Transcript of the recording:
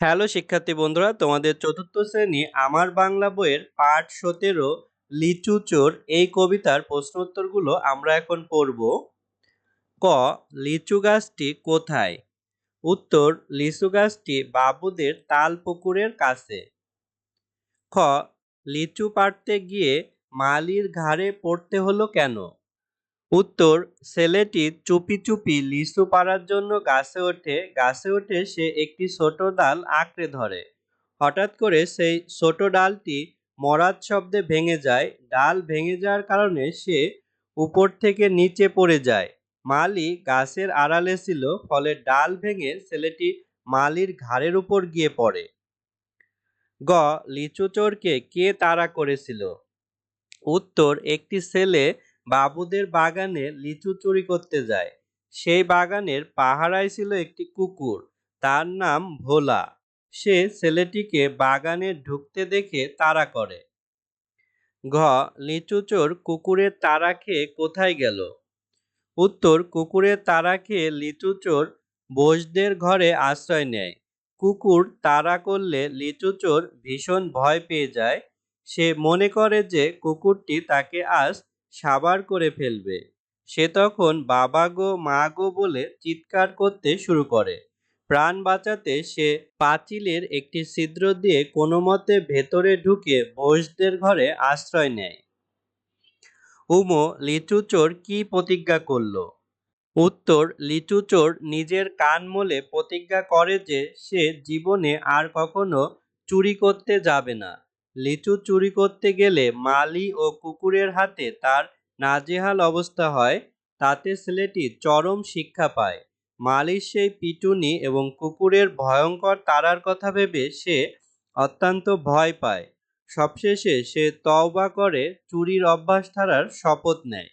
Hello শিক্ষার্থী বন্ধুরা, তোমাদের চতুর্থ শ্রেণী আমার বাংলা বইয়ের পাঠ ১৭ লিচু চোর এই কবিতার প্রশ্ন উত্তরগুলো আমরা এখন পড়ব। ক, লিচু গাছটি কোথায়? উত্তর, লিচু গাছটি বাবুদের তাল পুকুরের কাছে। খ, লিচু পাড়তে গিয়ে মালির ঘাড়ে পড়তে হলো কেন? উত্তর, ছেলেটি চুপি চুপি লিচু পাড়ার জন্য গাছে উঠে সে একটি ছোট ডাল আঁকড়ে ধরে। হঠাৎ করে সেই ছোট ডালটি মরার শব্দে ভেঙে যায়। ডাল ভেঙে যাওয়ার কারণে সে উপর থেকে নিচে পড়ে যায়। মালি গাছের আড়ালে ছিল, ফলে ডাল ভেঙে ছেলেটি মালির ঘাড়ের উপর গিয়ে পড়ে। গ, লিচু চোরকে কে তাড়া করেছিল? উত্তর, একটি ছেলে বাবুদের বাগানে লিচু চুরি করতে যায়। সেই বাগানের পাহারায় ছিল একটি কুকুর, তার নাম ভোলা। সে ছেলেটিকে বাগানে ঢুকতে দেখে তাড়া করে। ঘ, লিচু চোর কুকুরের তাড়া খেয়ে কোথায় গেল? উত্তর, কুকুরের তাড়া খেয়ে লিচু চোর বোসদের ঘরে আশ্রয় নেয়। কুকুর তাড়া করলে লিচু চোর ভীষণ ভয় পেয়ে যায়। সে মনে করে যে কুকুরটি তাকে আজ সাবার করে ফেলবে। সে তখন বাবা গো মা গো বলে চিৎকার করতে শুরু করে। প্রাণ বাঁচাতে সে পাঁচিলের একটি ছিদ্র দিয়ে কোনো মতে ভেতরে ঢুকে বোসদের ঘরে আশ্রয় নেয়। উমো, লিচু চোর কি প্রতিজ্ঞা করল? উত্তর, লিচু চোর নিজের কান মলে প্রতিজ্ঞা করে যে সে জীবনে আর কখনো চুরি করতে যাবে না। লিচু চুরি করতে গেলে মালি ও কুকুরের হাতে তার নাজেহাল অবস্থা হয়। তাতে ছেলেটি চরম শিক্ষা পায়। মালির সেই পিটুনি এবং কুকুরের ভয়ঙ্কর তাড়ার কথা ভেবে সে অত্যন্ত ভয় পায়। সবশেষে সে তওবা করে চুরির অভ্যাস ছাড়ার শপথ নেয়।